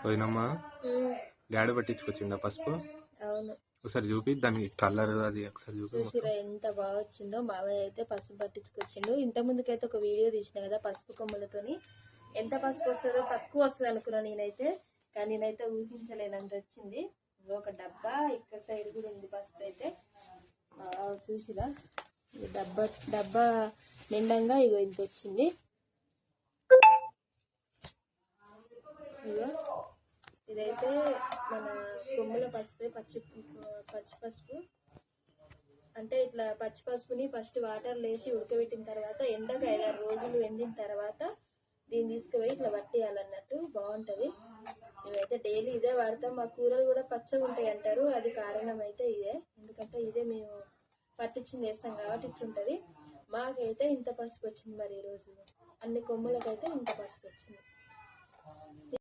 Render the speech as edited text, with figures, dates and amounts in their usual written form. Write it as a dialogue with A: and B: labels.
A: పోయినమ్మా daddy పట్టించుకొచ్చిండ పసుపు.
B: అవును,
A: ఒకసారి చూపి దాని కలర్ అది ఒకసారి చూపి.
B: చూసిరా ఎంత బాగా వచ్చిందో. మామయ్య అయితే పసుపు పట్టించుకొచ్చిండు. ఇంత ముందుకైతే ఒక వీడియో తీసిన కదా పసుపు కొమ్ములతోని. ఎంత పసుపు వస్తుందో తక్కువ వస్తుంది అనుకున్నా నేనైతే, కానీ నేనైతే ఊహించలేనంత వచ్చింది. ఒక డబ్బా ఇక్కడ సైడ్ కూడా ఉంది పసుపు అయితే. చూసిరా డబ్బా నిండంగా ఇగో ఇంత వచ్చింది. ఇగో ఇదైతే మన కొమ్ముల పసుపే, పచ్చి పసుపు. అంటే ఇట్లా పచ్చి పసుపుని ఫస్ట్ వాటర్ వేసి ఉడకబెట్టిన తర్వాత ఎండకు 5-6 రోజులు ఎండిన తర్వాత దీన్ని తీసుకుపోయి ఇట్లా పట్టేయాలన్నట్టు. బాగుంటుంది. మేమైతే డైలీ ఇదే వాడతాం. మా కూరలు కూడా పచ్చగా ఉంటాయి అంటారు. అది కారణం అయితే ఇదే, ఎందుకంటే ఇదే మేము పట్టించింది వేస్తాం కాబట్టి ఇట్లుంటుంది. మాకైతే ఇంత పసుపు వచ్చింది. మరి ఈరోజు అన్ని కొమ్ములకైతే ఇంత పసుపు వచ్చింది.